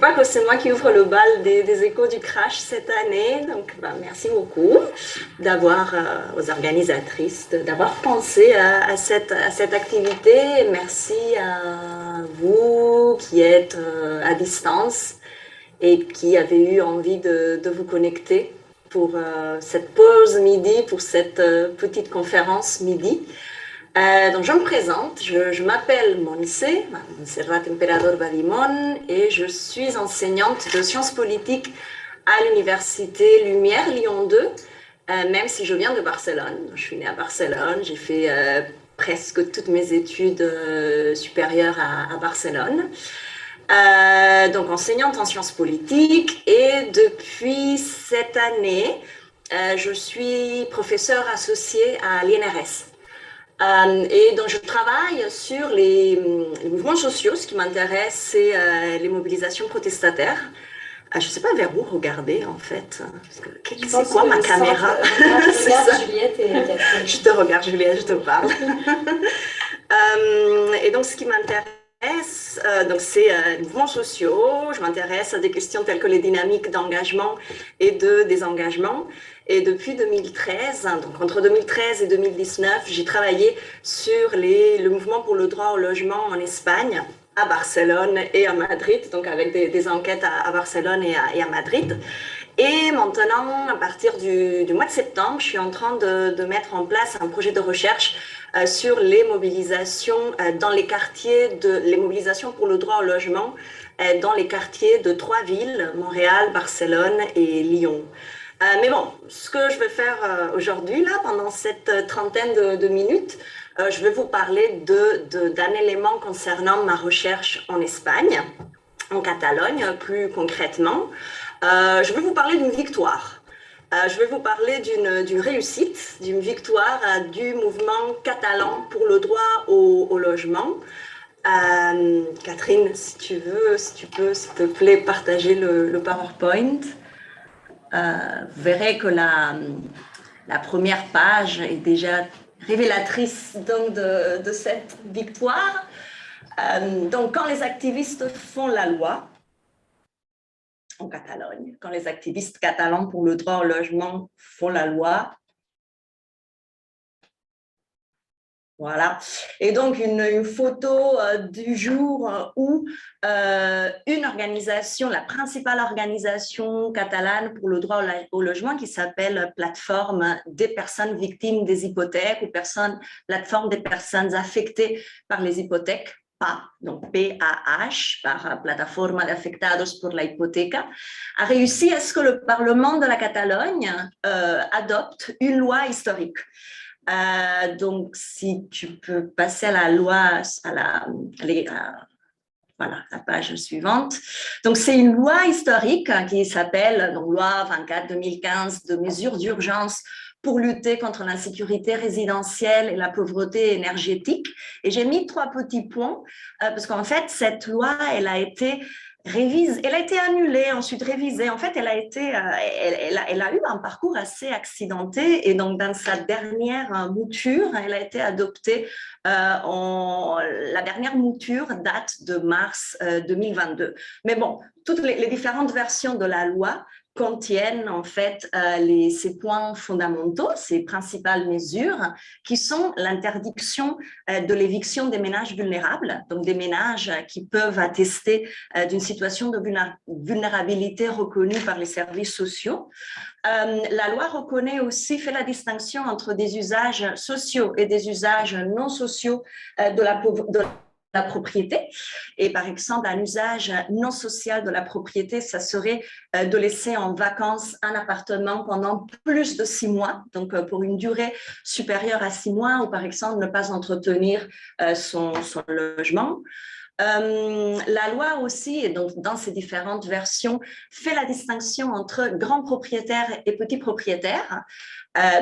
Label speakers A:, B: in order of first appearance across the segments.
A: crois que c'est moi qui ouvre le bal des échos du crash cette année. Donc, merci beaucoup aux organisatrices d'avoir pensé à cette activité. Merci à vous qui êtes à distance et qui avez eu envie de vous connecter pour cette pause midi, pour cette petite conférence midi. Donc je me présente, je m'appelle Montse, Montserrat Emperador Balimon, et je suis enseignante de sciences politiques à l'université Lumière Lyon 2, même si je viens de Barcelone. Je suis née à Barcelone, j'ai fait presque toutes mes études supérieures à Barcelone. Donc enseignante en sciences politiques, et depuis cette année, je suis professeure associée à l'INRS. Et donc, je travaille sur les mouvements sociaux. Ce qui m'intéresse, c'est les mobilisations protestataires. Je ne sais pas vers où regarder, en fait. C'est quoi ma caméra?
B: Je regarde Juliette et Catherine.
A: Je te regarde, Juliette, je te parle. Et donc, ce qui m'intéresse, c'est les mouvements sociaux. Je m'intéresse à des questions telles que les dynamiques d'engagement et de désengagement. Et depuis 2013, donc entre 2013 et 2019, j'ai travaillé sur le mouvement pour le droit au logement en Espagne, à Barcelone et à Madrid, donc avec des enquêtes à Barcelone et à Madrid. Et maintenant, à partir du mois de septembre, je suis en train de mettre en place un projet de recherche sur les mobilisations dans les quartiers, les mobilisations pour le droit au logement dans les quartiers de 3 villes, Montréal, Barcelone et Lyon. Mais bon, ce que je vais faire aujourd'hui, là, pendant cette trentaine de minutes, je vais vous parler d'un élément concernant ma recherche en Espagne, en Catalogne, plus concrètement. Je vais vous parler d'une victoire. Je vais vous parler d'une réussite, d'une victoire du mouvement catalan pour le droit au logement. Catherine, si tu peux, s'il te plaît, partager le PowerPoint. Vous verrez que la première page est déjà révélatrice donc, de cette victoire. Donc, quand les activistes font la loi, en Catalogne, quand les activistes catalans pour le droit au logement font la loi, voilà. Et donc, une photo du jour où une organisation, la principale organisation catalane pour le droit au logement, qui s'appelle Plateforme des personnes victimes des hypothèques ou Plateforme des personnes affectées par les hypothèques, PAH, donc PAH, par Plataforma de Afectados por la Hipoteca, a réussi à ce que le Parlement de la Catalogne adopte une loi historique. Donc, si tu peux passer à la loi, voilà, la page suivante. Donc, c'est une loi historique qui s'appelle Loi 24-2015 de mesures d'urgence pour lutter contre l'insécurité résidentielle et la pauvreté énergétique. Et j'ai mis 3 petits points parce qu'en fait, cette loi, elle a été annulée, ensuite révisée. En fait, elle a eu un parcours assez accidenté et donc dans sa dernière mouture, elle a été adoptée. La dernière mouture date de mars 2022. Mais bon, toutes les différentes versions de la loi contiennent en fait ces points fondamentaux, ces principales mesures qui sont l'interdiction de l'éviction des ménages vulnérables, donc des ménages qui peuvent attester d'une situation de vulnérabilité reconnue par les services sociaux. La loi fait la distinction entre des usages sociaux et des usages non sociaux de la propriété. Et par exemple, un usage non social de la propriété, ça serait de laisser en vacances un appartement pendant plus de 6 mois, donc pour une durée supérieure à 6 mois, ou par exemple ne pas entretenir son logement. La loi aussi, et donc dans ses différentes versions, fait la distinction entre grands propriétaires et petits propriétaires.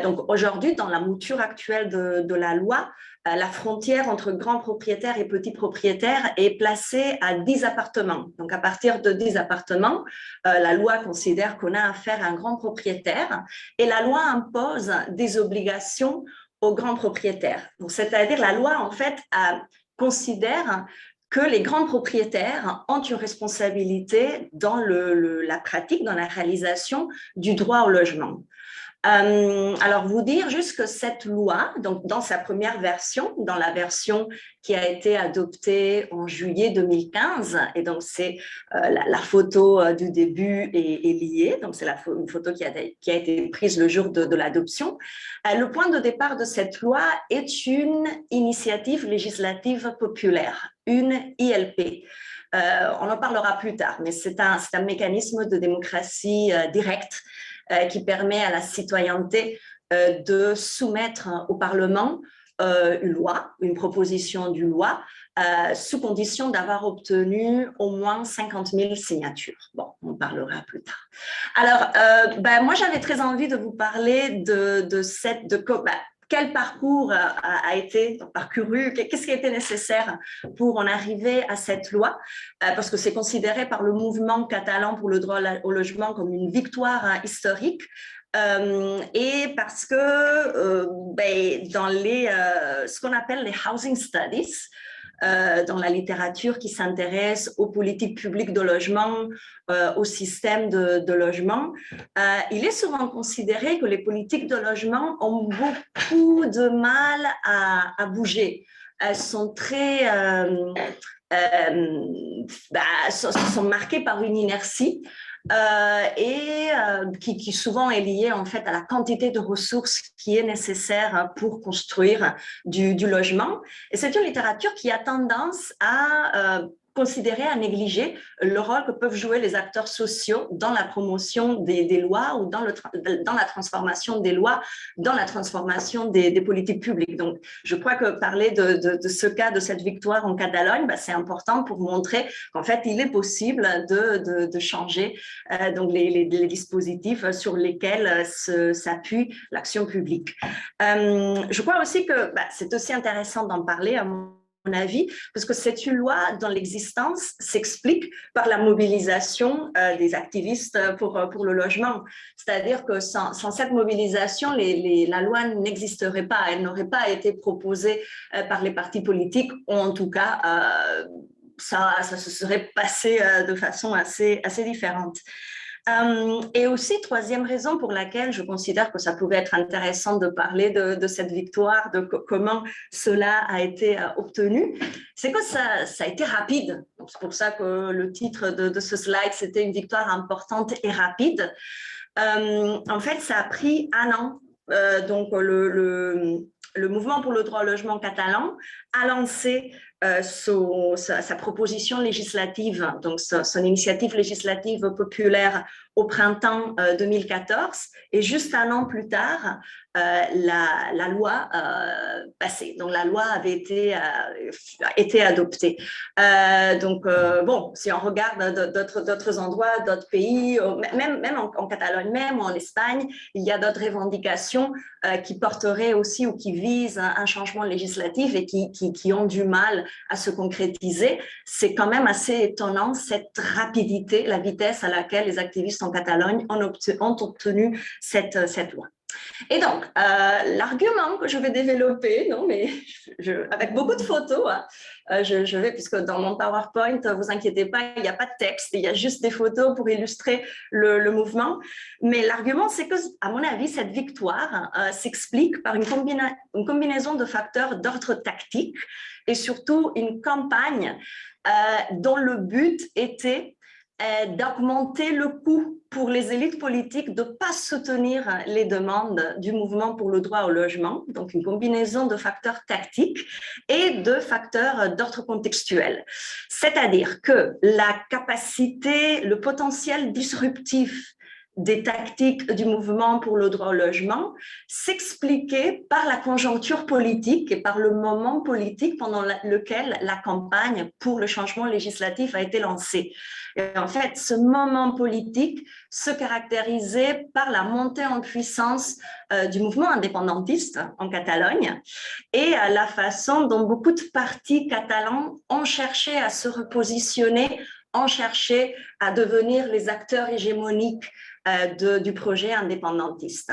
A: Donc aujourd'hui, dans la mouture actuelle de la loi, la frontière entre grands propriétaires et petits propriétaires est placée à 10 appartements. Donc à partir de 10 appartements, la loi considère qu'on a affaire à un grand propriétaire et la loi impose des obligations aux grands propriétaires. Donc c'est-à-dire la loi en fait considère que les grands propriétaires ont une responsabilité dans la pratique, dans la réalisation du droit au logement. Alors, vous dire juste que cette loi, donc dans sa première version, dans la version qui a été adoptée en juillet 2015, et donc c'est la photo du début est liée, donc c'est une photo qui a été prise le jour de l'adoption. Le point de départ de cette loi est une initiative législative populaire, une ILP. On en parlera plus tard, mais c'est un mécanisme de démocratie directe qui permet à la citoyenneté de soumettre au Parlement une loi, une proposition d'une loi, sous condition d'avoir obtenu au moins 50 000 signatures. Bon, on parlera plus tard. Alors, moi, j'avais très envie de vous parler quel parcours a été parcouru, qu'est-ce qui a été nécessaire pour en arriver à cette loi, parce que c'est considéré par le mouvement catalan pour le droit au logement comme une victoire historique, et parce que dans ce qu'on appelle les housing studies, dans la littérature qui s'intéresse aux politiques publiques de logement, au système de logement, il est souvent considéré que les politiques de logement ont beaucoup de mal à bouger. Elles sont très sont marquées par une inertie qui souvent est liée en fait à la quantité de ressources qui est nécessaire pour construire du logement. Et c'est une littérature qui a tendance à considérer, à négliger le rôle que peuvent jouer les acteurs sociaux dans la promotion des lois ou dans la transformation des lois, dans la transformation des politiques publiques. Donc, je crois que parler de ce cas, de cette victoire en Catalogne, c'est important pour montrer qu'en fait, il est possible de changer donc les dispositifs sur lesquels s'appuie l'action publique. Je crois aussi que c'est aussi intéressant d'en parler à mon avis, parce que cette loi dont l'existence s'explique par la mobilisation des activistes pour le logement. C'est-à-dire que sans cette mobilisation, la loi n'existerait pas, elle n'aurait pas été proposée par les partis politiques, ou en tout cas, ça se serait passé de façon assez différente. Et aussi, troisième raison pour laquelle je considère que ça pouvait être intéressant de parler de cette victoire, de comment cela a été obtenu, c'est que ça a été rapide. C'est pour ça que le titre de ce slide, c'était une victoire importante et rapide. En fait, ça a pris un an. Donc, le mouvement pour le droit au logement catalan a lancé sa proposition législative, donc son initiative législative populaire au printemps 2014, et juste un an plus tard, la loi passée. Donc la loi avait été adoptée. Bon, si on regarde d'autres endroits, d'autres pays, même en Catalogne même ou en Espagne, il y a d'autres revendications qui porteraient aussi ou qui visent un changement législatif et qui ont du mal à se concrétiser. C'est quand même assez étonnant cette rapidité, la vitesse à laquelle les activistes en Catalogne ont obtenu cette loi. Et donc, l'argument que je vais développer, avec beaucoup de photos, je vais, puisque dans mon PowerPoint, vous inquiétez pas, il n'y a pas de texte, il y a juste des photos pour illustrer le mouvement. Mais l'argument, c'est que, à mon avis, cette victoire s'explique par une combinaison de facteurs d'ordre tactique et surtout une campagne dont le but était d'augmenter le coût pour les élites politiques de ne pas soutenir les demandes du mouvement pour le droit au logement, donc une combinaison de facteurs tactiques et de facteurs d'ordre contextuel. C'est-à-dire que la capacité, le potentiel disruptif des tactiques du mouvement pour le droit au logement s'expliquait par la conjoncture politique et par le moment politique pendant lequel la campagne pour le changement législatif a été lancée. Et en fait, ce moment politique se caractérisait par la montée en puissance du mouvement indépendantiste en Catalogne et la façon dont beaucoup de partis catalans ont cherché à se repositionner, ont cherché à devenir les acteurs hégémoniques du projet indépendantiste.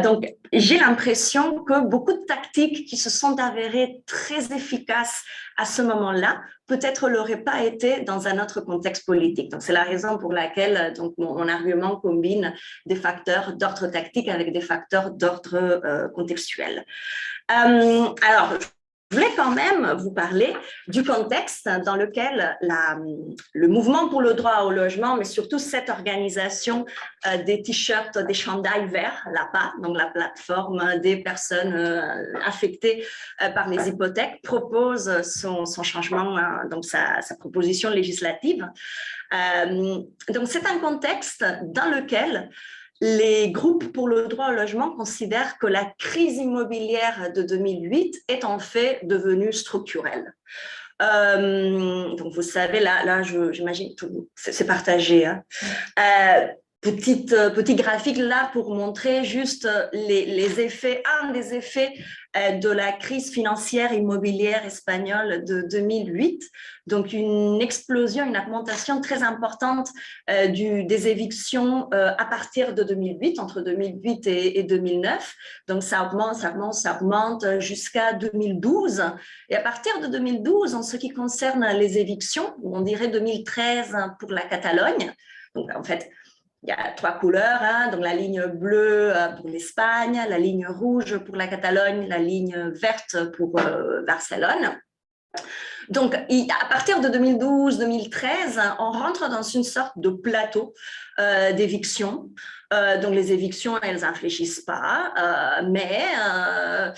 A: Donc, j'ai l'impression que beaucoup de tactiques qui se sont avérées très efficaces à ce moment-là peut-être l'aurait pas été dans un autre contexte politique. Donc, c'est la raison pour laquelle donc, mon argument combine des facteurs d'ordre tactique avec des facteurs d'ordre contextuel. Alors, je voulais quand même vous parler du contexte dans lequel le mouvement pour le droit au logement, mais surtout cette organisation des t-shirts, des chandails verts, l'APA, donc la plateforme des personnes affectées par les hypothèques, propose son changement, donc sa proposition législative. Donc, c'est un contexte dans lequel les groupes pour le droit au logement considèrent que la crise immobilière de 2008 est en fait devenue structurelle. Donc, vous savez, là j'imagine, c'est partagé. Hein. Petit graphique là pour montrer juste les effets, un des effets de la crise financière immobilière espagnole de 2008. Donc, une explosion, une augmentation très importante des évictions à partir de 2008, entre 2008 et 2009. Donc, ça augmente jusqu'à 2012. Et à partir de 2012, en ce qui concerne les évictions, on dirait 2013 pour la Catalogne. Donc, en fait, il y a 3 couleurs, hein, donc la ligne bleue pour l'Espagne, la ligne rouge pour la Catalogne, la ligne verte pour Barcelone. Donc, à partir de 2012-2013, on rentre dans une sorte de plateau d'éviction. Donc, les évictions, elles n'infléchissent pas, mais à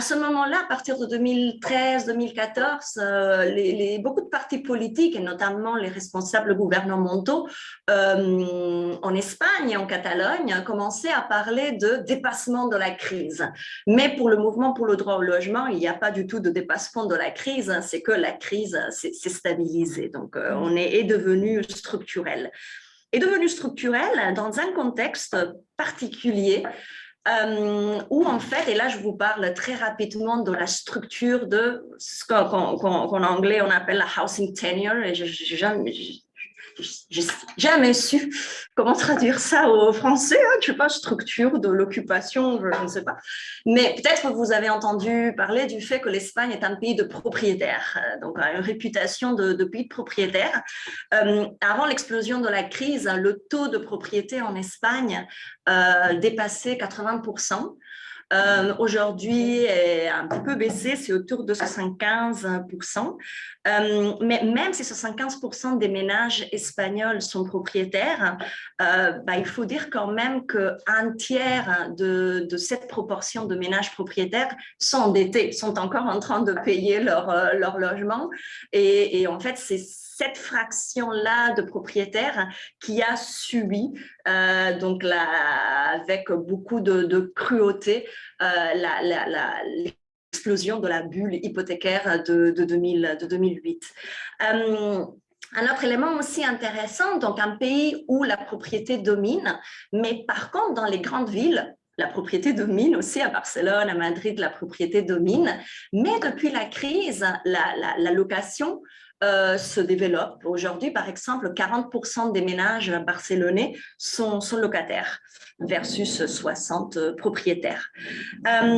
A: ce moment-là, à partir de 2013-2014, beaucoup de partis politiques, et notamment les responsables gouvernementaux en Espagne et en Catalogne, commençaient à parler de dépassement de la crise. Mais pour le mouvement pour le droit au logement, il n'y a pas du tout de dépassement de la crise, c'est que la crise s'est stabilisée, donc on est devenu structurel. Est devenu structurel dans un contexte particulier où en fait, et là je vous parle très rapidement de la structure de ce qu'en anglais on appelle la housing tenure, et j'ai jamais su comment traduire ça au français, hein, je ne sais pas, structure de l'occupation, je ne sais pas. Mais peut-être vous avez entendu parler du fait que l'Espagne est un pays de propriétaires, donc une réputation de pays de propriétaires. Avant l'explosion de la crise, le taux de propriété en Espagne dépassait 80%. Aujourd'hui est un petit peu baissé, c'est autour de 75%. Mais même si 75% des ménages espagnols sont propriétaires, il faut dire quand même qu'un tiers de cette proportion de ménages propriétaires sont endettés, sont encore en train de payer leur logement. Et en fait, c'est cette fraction-là de propriétaires qui a subi, donc avec beaucoup de cruauté, l'explosion de la bulle hypothécaire de 2008. Un autre élément aussi intéressant, donc un pays où la propriété domine, mais par contre dans les grandes villes, la propriété domine aussi à Barcelone, à Madrid, la propriété domine, mais depuis la crise, la location se développe. Aujourd'hui, par exemple, 40% des ménages barcelonais sont locataires versus 60 propriétaires.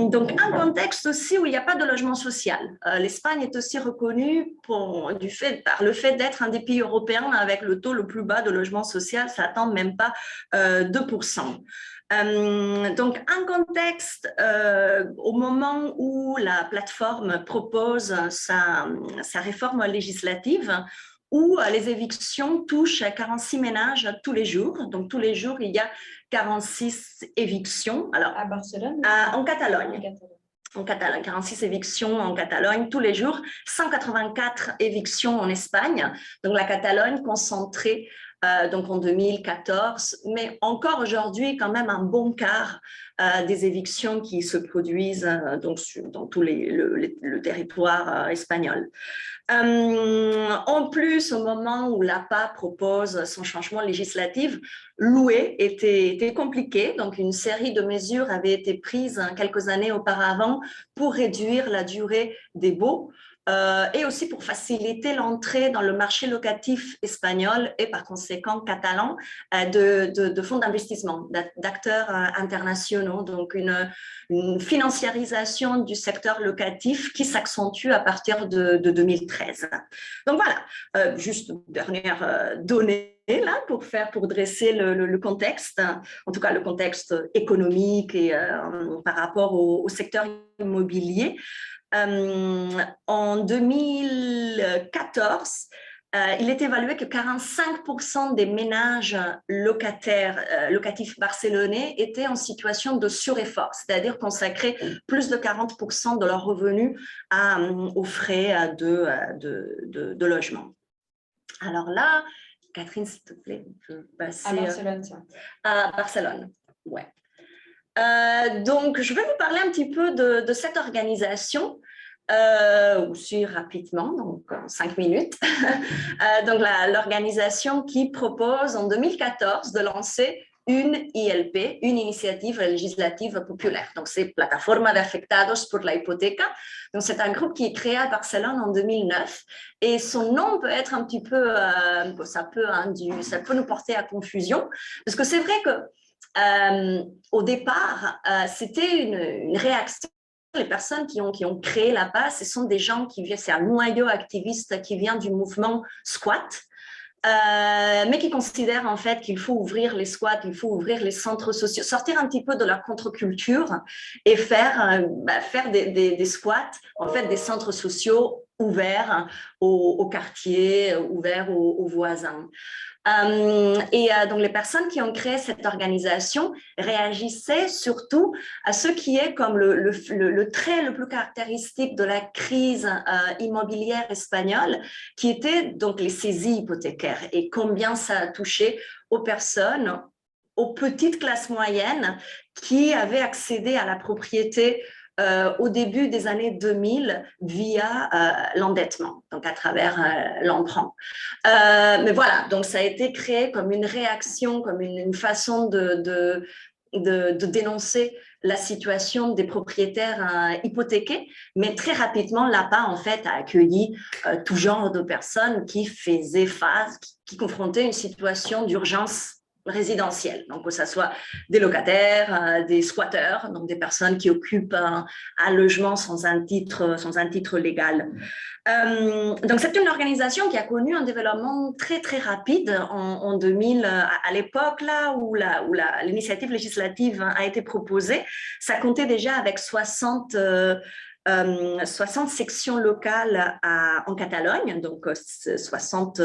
A: Donc, un contexte aussi où il n'y a pas de logement social. L'Espagne est aussi reconnue par le fait d'être un des pays européens avec le taux le plus bas de logement social, ça n'atteint même pas 2%. Donc, un contexte au moment où la plateforme propose sa réforme législative, où les évictions touchent 46 ménages tous les jours. Donc, tous les jours, il y a 46 évictions. Alors,
B: à Barcelone
A: en Catalogne. En Catalogne, 46 évictions en Catalogne tous les jours, 184 évictions en Espagne. Donc, la Catalogne concentrée donc en 2014, mais encore aujourd'hui, quand même un bon quart des évictions qui se produisent donc dans tout le territoire espagnol. En plus, au moment où l'APA propose son changement législatif, louer était compliqué. Donc, une série de mesures avait été prises quelques années auparavant pour réduire la durée des baux. et aussi pour faciliter l'entrée dans le marché locatif espagnol et par conséquent catalan de fonds d'investissement, d'acteurs internationaux. Donc, une financiarisation du secteur locatif qui s'accentue à partir de 2013. Donc, voilà, juste une dernière donnée là pour dresser le contexte, en tout cas le contexte économique et par rapport au secteur immobilier. En 2014, il est évalué que 45% des ménages locatifs barcelonais étaient en situation de sureffort, c'est-à-dire consacrer plus de 40% de leurs revenus aux frais de logement. Alors là, Catherine, s'il te plaît, on peut passer
B: à Barcelone, tiens.
A: À Barcelone, ouais. Donc, je vais vous parler un petit peu de cette organisation, aussi rapidement, donc 5 minutes. Donc, l'organisation qui propose en 2014 de lancer une ILP, une initiative législative populaire. Donc, c'est Plataforma de Afectados por la Hipoteca. Donc, c'est un groupe qui est créé à Barcelone en 2009 et son nom peut être un petit peu, ça peut nous porter à confusion parce que c'est vrai que au départ, c'était une réaction. Les personnes qui ont créé la PAS, ce sont des gens c'est un noyau activiste qui vient du mouvement squat, mais qui considèrent en fait qu'il faut ouvrir les squats, il faut ouvrir les centres sociaux, sortir un petit peu de leur contre-culture et faire des squats, en fait des centres sociaux ouverts aux quartiers, ouverts aux voisins. Donc, les personnes qui ont créé cette organisation réagissaient surtout à ce qui est comme le trait le plus caractéristique de la crise immobilière espagnole, qui était donc les saisies hypothécaires et combien ça a touché aux personnes, aux petites classes moyennes qui avaient accédé à la propriété au début des années 2000 via l'endettement, donc à travers l'emprunt. Mais voilà, donc ça a été créé comme une réaction, comme une façon de dénoncer la situation des propriétaires hypothéqués, mais très rapidement, l'APA en fait a accueilli tout genre de personnes qui faisaient face, qui confrontaient une situation d'urgence résidentielle, donc que ce soit des locataires, des squatteurs, donc des personnes qui occupent un logement sans un titre légal. Donc c'est une organisation qui a connu un développement très très rapide en 2000, à l'époque là où l'initiative législative a été proposée, ça comptait déjà avec 60 sections locales en Catalogne, donc 60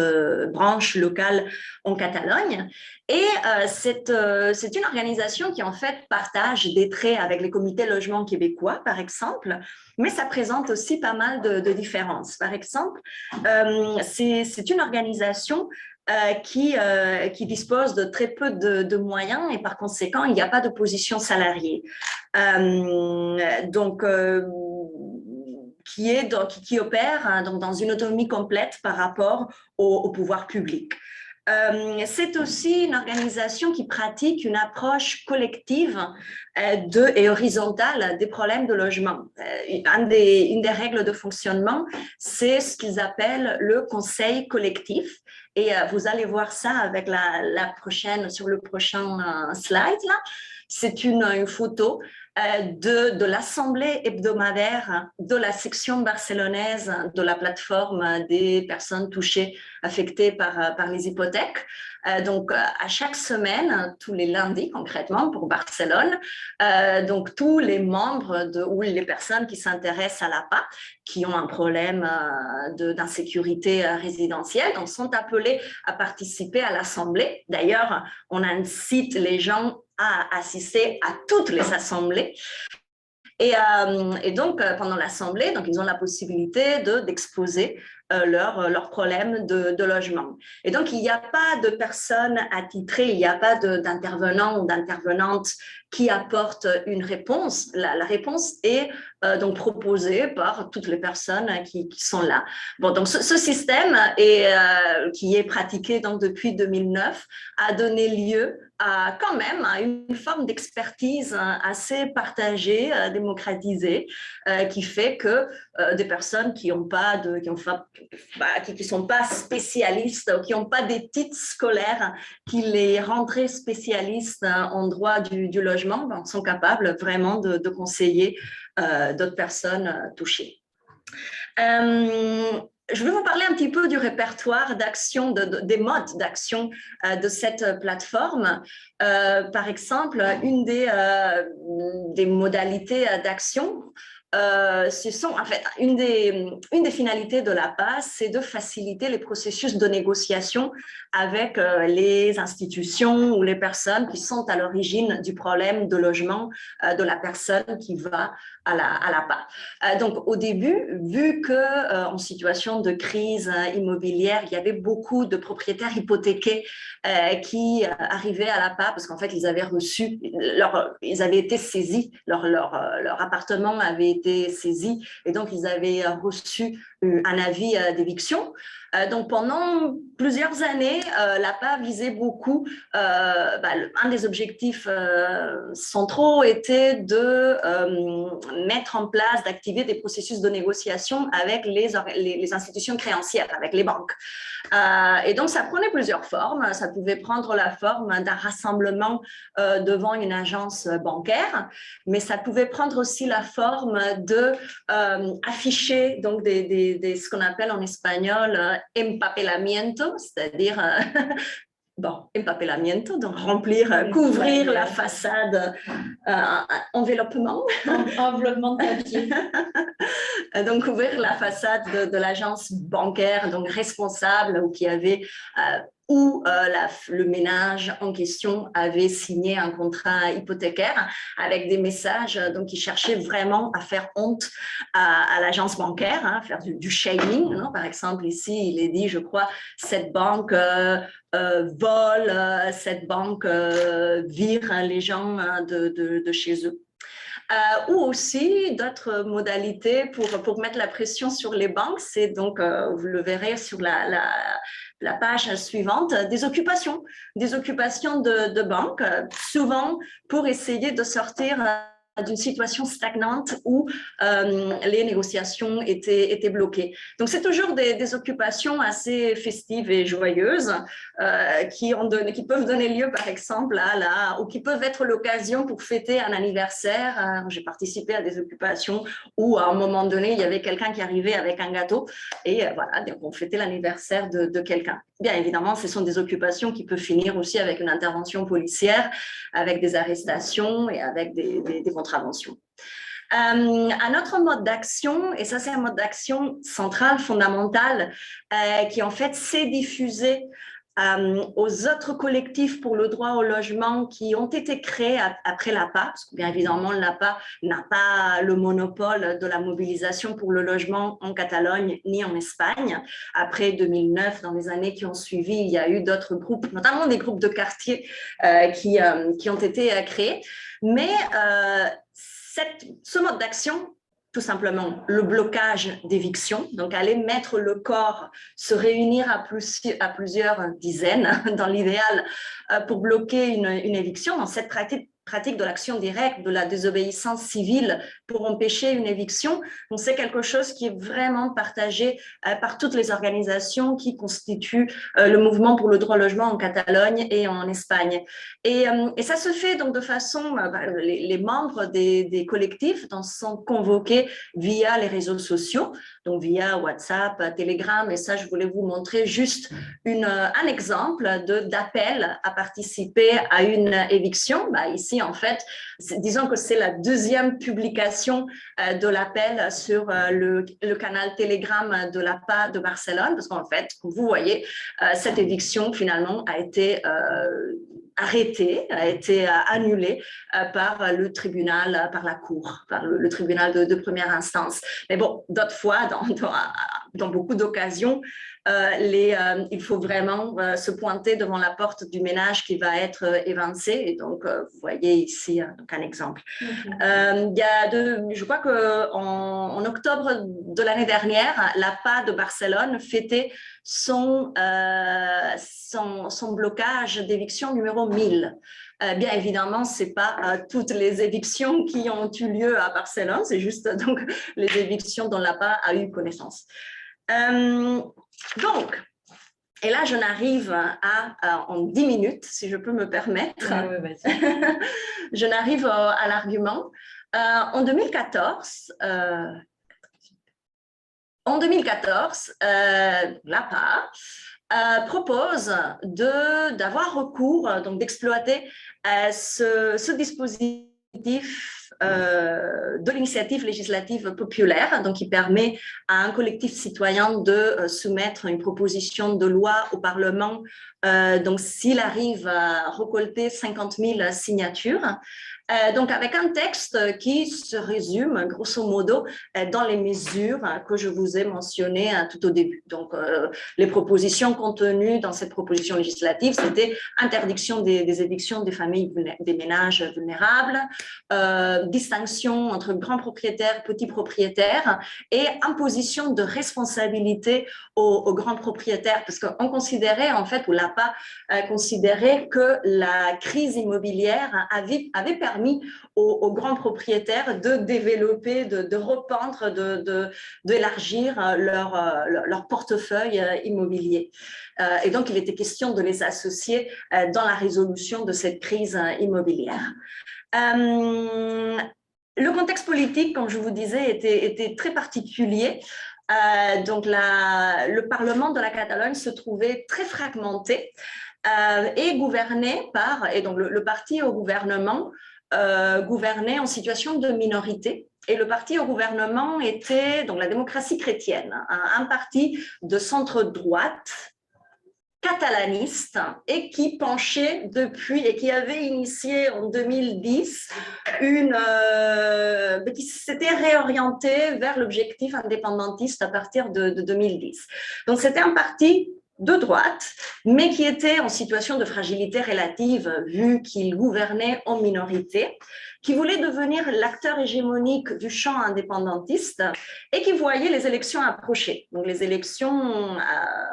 A: branches locales en Catalogne. Et c'est une organisation qui en fait partage des traits avec les comités logement québécois, par exemple, mais ça présente aussi pas mal de différences. Par exemple, c'est une organisation qui dispose de très peu de moyens et par conséquent, il n'y a pas de position salariée. Qui opère donc, dans une autonomie complète par rapport au pouvoir public. C'est aussi une organisation qui pratique une approche collective et horizontale des problèmes de logement. Une des règles de fonctionnement, c'est ce qu'ils appellent le conseil collectif. Et vous allez voir ça avec sur le prochain slide là. C'est une photo de l'assemblée hebdomadaire de la section barcelonaise de la plateforme des personnes affectées par les hypothèques. Donc, à chaque semaine, tous les lundis concrètement pour Barcelone, donc tous les membres ou les personnes qui s'intéressent à l'APA, qui ont un problème d'insécurité résidentielle, donc sont appelés à participer à l'assemblée. D'ailleurs, on incite les gens à assister à toutes les assemblées. Et donc, pendant l'assemblée, donc, ils ont la possibilité d'exposer leurs problèmes de logement. Et donc, il n'y a pas de personnes attitrées, il n'y a pas d'intervenants ou d'intervenantes qui apportent une réponse. La réponse est donc proposée par toutes les personnes qui sont là. Bon, donc ce système qui est pratiqué donc depuis 2009 a donné lieu à quand même à une forme d'expertise assez partagée, démocratisée, qui fait que des personnes qui n'ont pas qui sont pas spécialistes, qui n'ont pas des titres scolaires qui les rendraient spécialistes en droit du logement, ben, sont capables vraiment de conseiller d'autres personnes touchées. Je vais vous parler un petit peu du répertoire d'action, des modes d'action de cette plateforme. Par exemple, une des modalités d'action, en fait, une des finalités de la PAS, c'est de faciliter les processus de négociation avec les institutions ou les personnes qui sont à l'origine du problème de logement de la personne qui va à la PAS. Donc, au début, vu qu'en situation de crise immobilière, il y avait beaucoup de propriétaires hypothéqués qui arrivaient à la PAS parce qu'en fait, ils avaient reçu, ils avaient été saisis, leur appartement avait été saisi et donc ils avaient reçu un avis d'éviction. Donc, pendant plusieurs années, l'APA visait beaucoup, un des objectifs centraux était de mettre en place, d'activer des processus de négociation avec les institutions créancières, avec les banques. Et donc, ça prenait plusieurs formes. Ça pouvait prendre la forme d'un rassemblement devant une agence bancaire, mais ça pouvait prendre aussi la forme d'afficher donc ce qu'on appelle en espagnol empapelamiento, c'est-à-dire empapelamiento, donc remplir, couvrir la façade, enveloppement.
B: Enveloppement de papier.
A: Donc, couvrir la façade de l'agence bancaire, donc responsable, ou qui avait le ménage en question avait signé un contrat hypothécaire avec des messages donc, qui cherchaient vraiment à faire honte à l'agence bancaire, faire du shaming. Non, par exemple, ici, il est dit, je crois, cette banque vole, cette banque vire les gens de chez eux. Ou aussi d'autres modalités pour mettre la pression sur les banques, c'est donc, vous le verrez sur la page suivante, des occupations de banques, souvent pour essayer de sortir d'une situation stagnante où les négociations étaient bloquées. Donc, c'est toujours des occupations assez festives et joyeuses qui peuvent donner lieu, par exemple, ou qui peuvent être l'occasion pour fêter un anniversaire. J'ai participé à des occupations où, à un moment donné, il y avait quelqu'un qui arrivait avec un gâteau et voilà, donc on fêtait l'anniversaire de quelqu'un. Bien évidemment, ce sont des occupations qui peuvent finir aussi avec une intervention policière, avec des arrestations et avec des contraventions. Un autre mode d'action, et ça c'est un mode d'action central, fondamental, qui en fait s'est diffusé aux autres collectifs pour le droit au logement qui ont été créés après l'APA, parce que bien évidemment l'APA n'a pas le monopole de la mobilisation pour le logement en Catalogne ni en Espagne. Après 2009, dans les années qui ont suivi, il y a eu d'autres groupes, notamment des groupes de quartier qui ont été créés. Mais ce mode d'action, tout simplement le blocage d'éviction, donc aller mettre le corps, se réunir à plusieurs dizaines dans l'idéal pour bloquer une éviction. Dans cette pratique de l'action directe, de la désobéissance civile pour empêcher une éviction. Donc, c'est quelque chose qui est vraiment partagé par toutes les organisations qui constituent le mouvement pour le droit au logement en Catalogne et en Espagne. Et ça se fait donc de façon, les membres des collectifs sont convoqués via les réseaux sociaux, donc via WhatsApp, Telegram, et ça, je voulais vous montrer juste un exemple d'appel à participer à une éviction. Ici, en fait, disons que c'est la deuxième publication de l'appel sur le canal Telegram de l'APA de Barcelone, parce qu'en fait, comme vous voyez, cette éviction, finalement, a été arrêtée, a été annulée par le tribunal, par la cour, par le tribunal de première instance. Mais bon, d'autres fois, dans beaucoup d'occasions, il faut vraiment se pointer devant la porte du ménage qui va être évincé. Et donc, vous voyez ici donc un exemple. Je crois qu'en octobre de l'année dernière, l'APA de Barcelone fêtait son blocage d'éviction numéro 1000. Bien évidemment, ce n'est pas toutes les évictions qui ont eu lieu à Barcelone, c'est juste donc les évictions dont l'APA a eu connaissance. Donc, et là, je n'arrive en 10 minutes, si je peux me permettre. Je n'arrive à l'argument. En 2014, l'APA propose d'avoir recours, donc d'exploiter ce dispositif de l'initiative législative populaire, donc qui permet à un collectif citoyen de soumettre une proposition de loi au Parlement, donc s'il arrive à récolter 50 000 signatures. Donc, avec un texte qui se résume, grosso modo, dans les mesures que je vous ai mentionnées tout au début. Donc, les propositions contenues dans cette proposition législative, c'était interdiction des évictions des familles, des ménages vulnérables, distinction entre grands propriétaires, petits propriétaires et imposition de responsabilité aux grands propriétaires, parce qu'on considérait, en fait, ou l'APA considérait que la crise immobilière avait permis aux grands propriétaires de développer, de rependre, d'élargir leur portefeuille immobilier. Et donc, il était question de les associer dans la résolution de cette crise immobilière. Le contexte politique, comme je vous disais, était très particulier. Donc, le Parlement de la Catalogne se trouvait très fragmenté et gouverné et donc le parti au gouvernement gouvernait en situation de minorité. Et le parti au gouvernement était donc la démocratie chrétienne, un parti de centre-droite, catalaniste, et qui penchait depuis, et qui avait initié en 2010 qui s'était réorienté vers l'objectif indépendantiste à partir de 2010. Donc c'était un parti de droite, mais qui était en situation de fragilité relative, vu qu'il gouvernait en minorité, qui voulait devenir l'acteur hégémonique du champ indépendantiste et qui voyait les élections approcher. Donc, les élections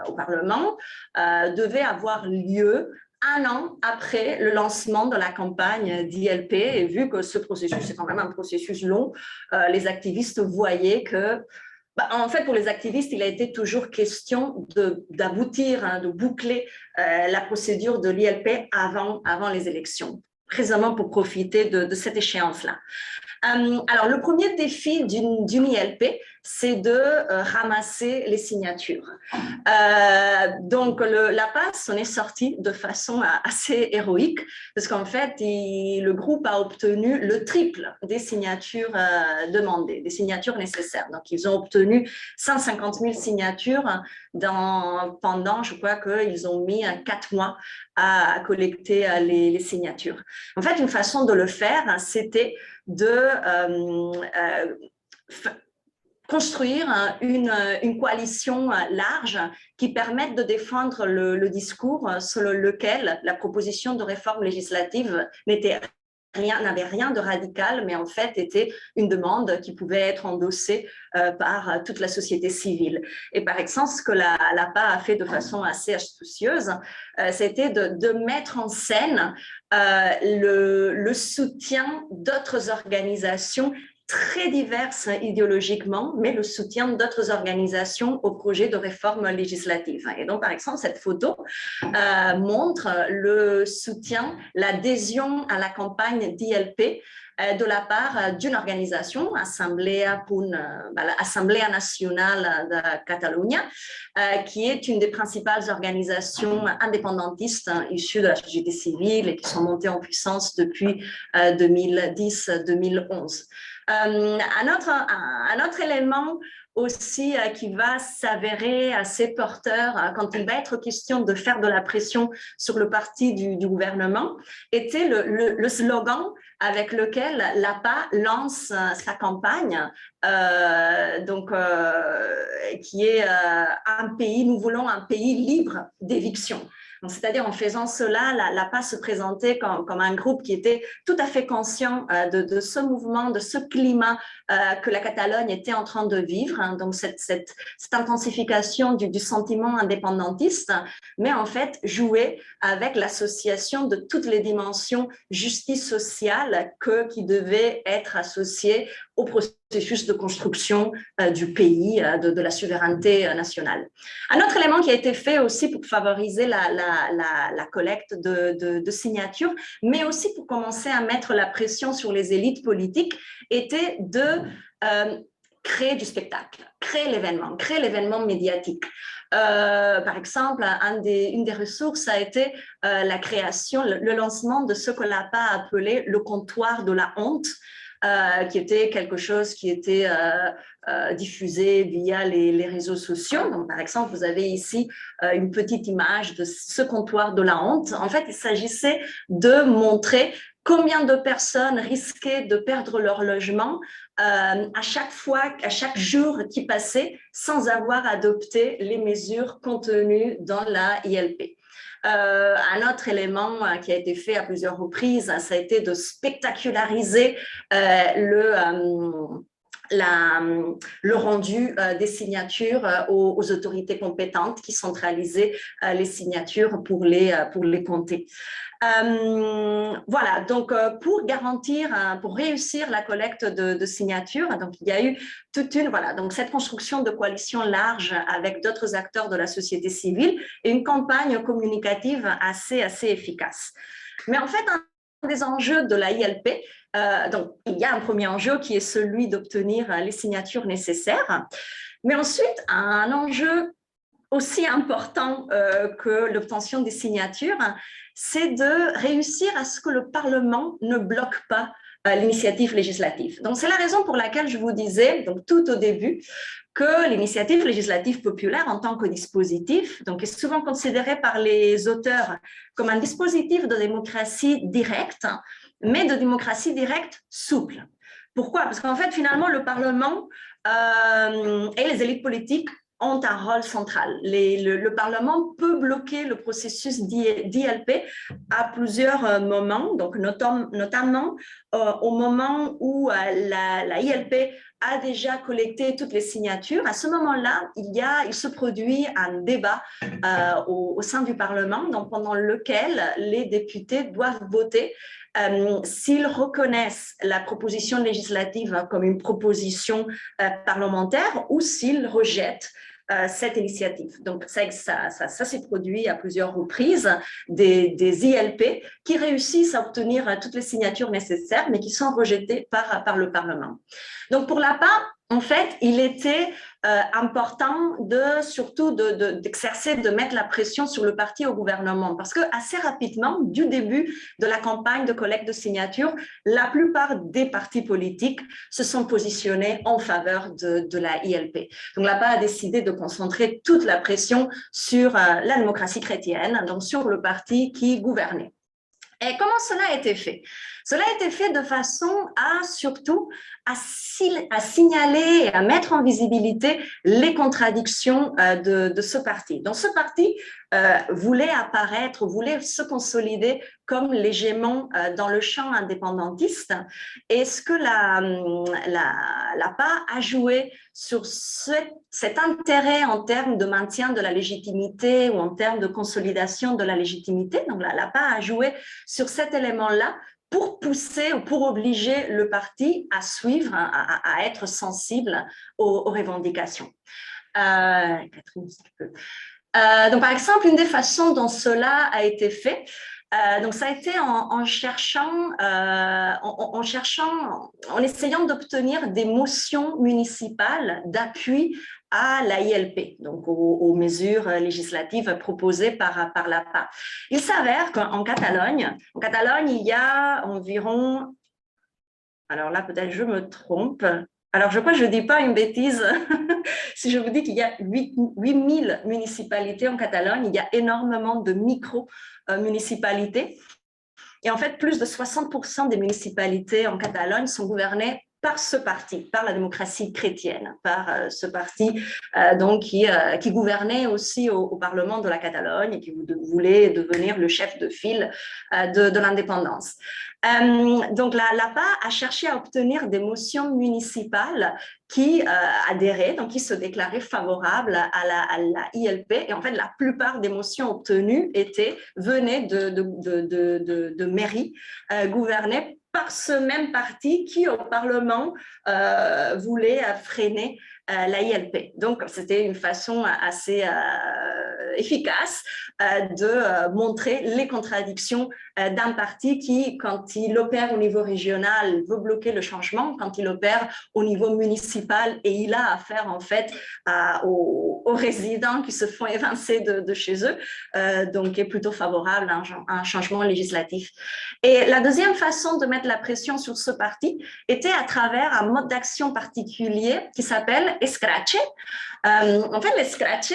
A: au Parlement devaient avoir lieu un an après le lancement de la campagne d'ILP, et vu que ce processus est quand même un processus long, les activistes voyaient que en fait, pour les activistes, il a été toujours question d'aboutir, de boucler la procédure de l'ILP avant les élections, précisément pour profiter de cette échéance-là. Alors, le premier défi d'une ILP, c'est de ramasser les signatures. Donc, l'APA s'en est sorti de façon assez héroïque, parce qu'en fait, le groupe a obtenu le triple des signatures demandées, des signatures nécessaires. Donc, ils ont obtenu 150 000 signatures pendant, je crois qu'ils ont mis 4 mois à collecter les signatures. En fait, une façon de le faire, c'était de construire une coalition large qui permette de défendre le discours selon lequel la proposition de réforme législative n'avait rien de radical, mais en fait était une demande qui pouvait être endossée par toute la société civile. Et par exemple, ce que l'APA a fait de façon assez astucieuse, c'était de mettre en scène le soutien d'autres organisations très diverses idéologiquement, mais le soutien d'autres organisations au projet de réforme législative. Et donc, par exemple, cette photo montre le soutien, l'adhésion à la campagne d'ILP de la part d'une organisation, Assemblea Nacional de Catalunya, qui est une des principales organisations indépendantistes issues de la société civile et qui sont montées en puissance depuis 2010-2011. Un autre élément aussi qui va s'avérer assez porteur quand il va être question de faire de la pression sur le parti du gouvernement, était le slogan avec lequel l'APA lance sa campagne, qui est nous voulons un pays libre d'éviction. C'est-à-dire en faisant cela, l'APA se présentait comme un groupe qui était tout à fait conscient de ce mouvement, de ce climat que la Catalogne était en train de vivre, donc cette intensification du sentiment indépendantiste, mais en fait jouer avec l'association de toutes les dimensions justice sociale qui devaient être associées au processus de construction du pays, de la souveraineté nationale. Un autre élément qui a été fait aussi pour favoriser la collecte de signatures, mais aussi pour commencer à mettre la pression sur les élites politiques, était de créer du spectacle, créer l'événement médiatique. Par exemple, une des ressources a été la création, le lancement de ce que l'APA a appelé le comptoir de la honte, qui était quelque chose qui était diffusé via les réseaux sociaux. Donc, par exemple, vous avez ici une petite image de ce comptoir de la honte. En fait, il s'agissait de montrer combien de personnes risquaient de perdre leur logement à chaque jour qui passait sans avoir adopté les mesures contenues dans la ILP. Un autre élément qui a été fait à plusieurs reprises, ça a été de spectaculariser le rendu des signatures aux autorités compétentes qui centralisaient les signatures pour les compter. Voilà, donc pour réussir la collecte de signatures, donc il y a eu donc cette construction de coalition large avec d'autres acteurs de la société civile et une campagne communicative assez efficace. Mais en fait, un des enjeux de la ILP, donc il y a un premier enjeu qui est celui d'obtenir les signatures nécessaires, mais ensuite un enjeu aussi important que l'obtention des signatures, c'est de réussir à ce que le Parlement ne bloque pas l'initiative législative. Donc, c'est la raison pour laquelle je vous disais, donc, tout au début, que l'initiative législative populaire en tant que dispositif, donc, est souvent considérée par les auteurs comme un dispositif de démocratie directe, mais de démocratie directe souple. Pourquoi? Parce qu'en fait, finalement, le Parlement et les élites politiques ont un rôle central. Le Parlement peut bloquer le processus d'ILP à plusieurs moments, donc notamment au moment où la ILP a déjà collecté toutes les signatures. À ce moment-là, il se produit un débat au sein du Parlement, donc pendant lequel les députés doivent voter s'ils reconnaissent la proposition législative comme une proposition parlementaire ou s'ils rejettent cette initiative. Donc, ça s'est produit à plusieurs reprises, des ILP qui réussissent à obtenir toutes les signatures nécessaires, mais qui sont rejetées par le Parlement. Donc, pour l'APA, en fait, il était important d'exercer, de mettre la pression sur le parti au gouvernement, parce que assez rapidement, du début de la campagne de collecte de signatures, la plupart des partis politiques se sont positionnés en faveur de la ILP. Donc l'APA a décidé de concentrer toute la pression sur la démocratie chrétienne, donc sur le parti qui gouvernait. Et comment cela a été fait? Cela a été fait de façon surtout à signaler et à mettre en visibilité les contradictions de ce parti. Donc, ce parti voulait se consolider comme l'hégémon dans le champ indépendantiste. Et ce que l'APA a joué sur cet intérêt en termes de maintien de la légitimité ou en termes de consolidation de la légitimité, donc l'APA a joué sur cet élément-là pour pousser ou pour obliger le parti à suivre, à être sensible aux revendications. Catherine, si tu peux. Donc, par exemple, une des façons dont cela a été fait, donc ça a été en essayant d'obtenir des motions municipales d'appui à la ILP, donc aux mesures législatives proposées par l'APA. Il s'avère qu'en Catalogne, il y a environ, alors là peut-être je me trompe, Alors, je crois que je ne dis pas une bêtise si je vous dis qu'il y a 8000 municipalités en Catalogne, il y a énormément de micro-municipalités. Et en fait, plus de 60% des municipalités en Catalogne sont gouvernées par ce parti, par la démocratie chrétienne, par ce parti donc qui gouvernait aussi au Parlement de la Catalogne et qui voulait devenir le chef de file de l'indépendance. Donc l'APA a cherché à obtenir des motions municipales qui adhéraient, donc qui se déclaraient favorables à la ILP. Et en fait, la plupart des motions obtenues venaient de mairies gouvernées par ce même parti qui, au Parlement, voulait freiner la ILP. Donc, c'était une façon assez efficace de montrer les contradictions d'un parti qui, quand il opère au niveau régional, veut bloquer le changement, quand il opère au niveau municipal et il a affaire en fait aux résidents qui se font évincer de chez eux, donc est plutôt favorable à un changement législatif. Et la deuxième façon de mettre la pression sur ce parti était à travers un mode d'action particulier qui s'appelle escrache. En fait, l'escrache,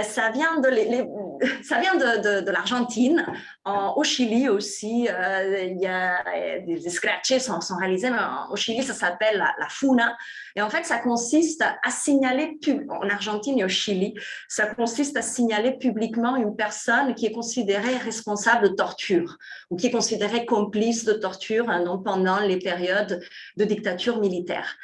A: ça vient de l'Argentine. Au Chili aussi, il y a des escraches sont réalisés, mais au Chili, ça s'appelle la funa. Et en fait, ça consiste à signaler, en Argentine et au Chili, ça consiste à signaler publiquement une personne qui est considérée responsable de torture ou qui est considérée complice de torture pendant les périodes de dictature militaire.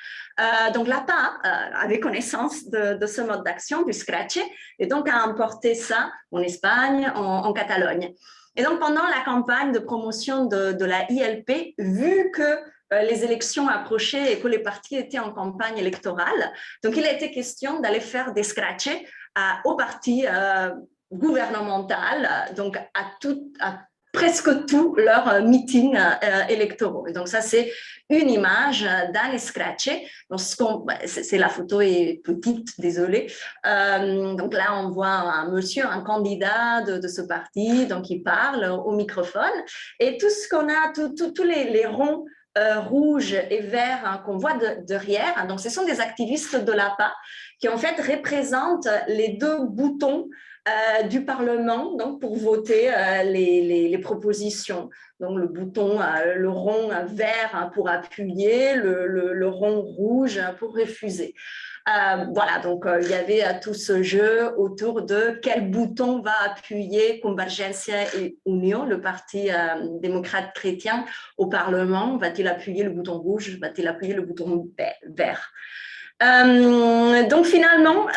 A: Donc l'APA avait connaissance de ce mode d'action, du scratch, et donc a importé ça en Espagne, en Catalogne. Et donc pendant la campagne de promotion de la ILP, vu que les élections approchaient et que les partis étaient en campagne électorale, donc il a été question d'aller faire des scratchs aux partis gouvernementaux, donc à presque tous leurs meetings électoraux. Et donc ça, c'est une image d'un scratch. C'est la photo est petite, désolée. Donc là, on voit un monsieur, un candidat de ce parti, donc il parle au microphone. Et tout ce qu'on a, tous les ronds rouges et verts qu'on voit derrière, donc ce sont des activistes de l'APA qui en fait représentent les deux boutons du Parlement donc pour voter les propositions. Donc le bouton, le rond vert pour appuyer, le rond rouge pour refuser. Voilà, donc il y avait tout ce jeu autour de quel bouton va appuyer Convergencia et Unió, le parti démocrate chrétien au Parlement. Va-t-il appuyer le bouton rouge? Va-t-il appuyer le bouton vert? Donc finalement,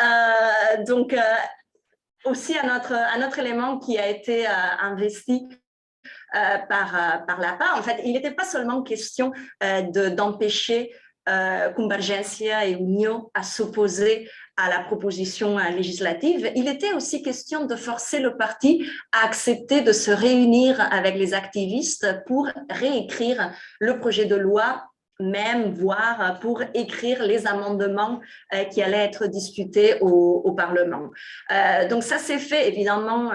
A: aussi un autre élément qui a été investi par l'APA. En fait, il n'était pas seulement question d'empêcher Convergencia et Unió à s'opposer à la proposition législative, il était aussi question de forcer le parti à accepter de se réunir avec les activistes pour réécrire le projet de loi, même voire pour écrire les amendements qui allaient être discutés au Parlement. Donc ça s'est fait, évidemment,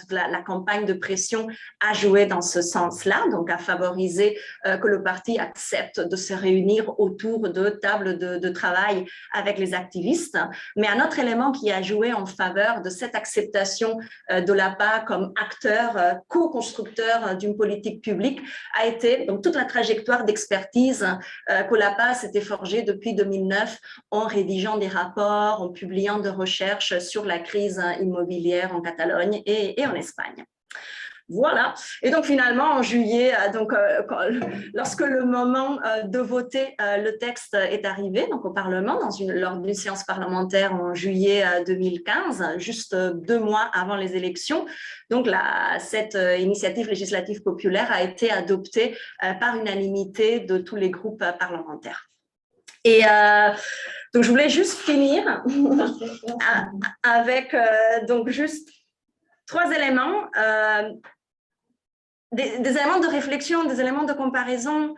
A: toute la campagne de pression a joué dans ce sens-là, donc à favoriser que le parti accepte de se réunir autour de tables de travail avec les activistes. Mais un autre élément qui a joué en faveur de cette acceptation de l'APA comme acteur, co-constructeur d'une politique publique a été donc toute la trajectoire d'expertise que l'APA s'était forgée depuis 2009 en rédigeant des rapports, en publiant des recherches sur la crise immobilière en Catalogne et en Espagne. Voilà. Et donc finalement, en juillet, lorsque le moment de voter le texte est arrivé, donc au Parlement, lors d'une séance parlementaire en juillet 2015, juste 2 mois avant les élections, donc cette initiative législative populaire a été adoptée par unanimité de tous les groupes parlementaires. Et donc je voulais juste finir avec donc juste 3 éléments. Des éléments de réflexion, des éléments de comparaison.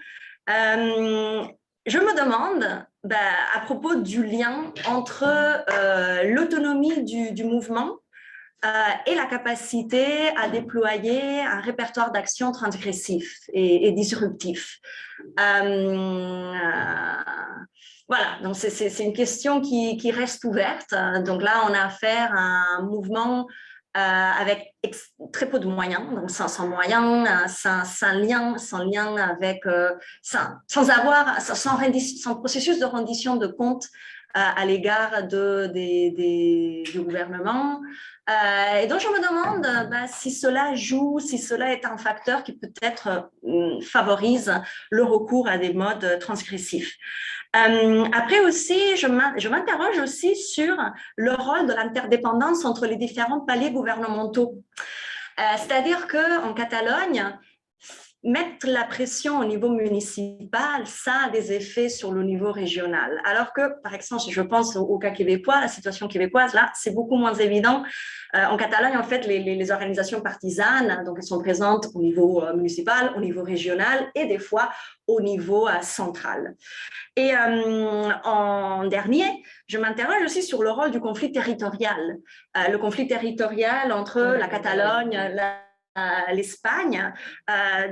A: Je me demande, à propos du lien entre l'autonomie du mouvement et la capacité à déployer un répertoire d'actions transgressifs et disruptifs. Voilà, donc c'est une question qui reste ouverte. Donc là, on a affaire à un mouvement avec très peu de moyens, donc sans moyens, sans lien avec, sans processus de rendition de comptes à l'égard du gouvernement. Et donc, je me demande si cela joue, si cela est un facteur qui peut-être favorise le recours à des modes transgressifs. Après aussi, je m'interroge aussi sur le rôle de l'interdépendance entre les différents paliers gouvernementaux. C'est-à-dire qu'en Catalogne, mettre la pression au niveau municipal, ça a des effets sur le niveau régional. Alors que, par exemple, si je pense au cas québécois, la situation québécoise, là, c'est beaucoup moins évident. En Catalogne, en fait, les organisations partisanes, donc elles sont présentes au niveau municipal, au niveau régional et des fois au niveau central. Et en dernier, je m'interroge aussi sur le rôle du conflit territorial. Le conflit territorial entre la Catalogne, l'Espagne,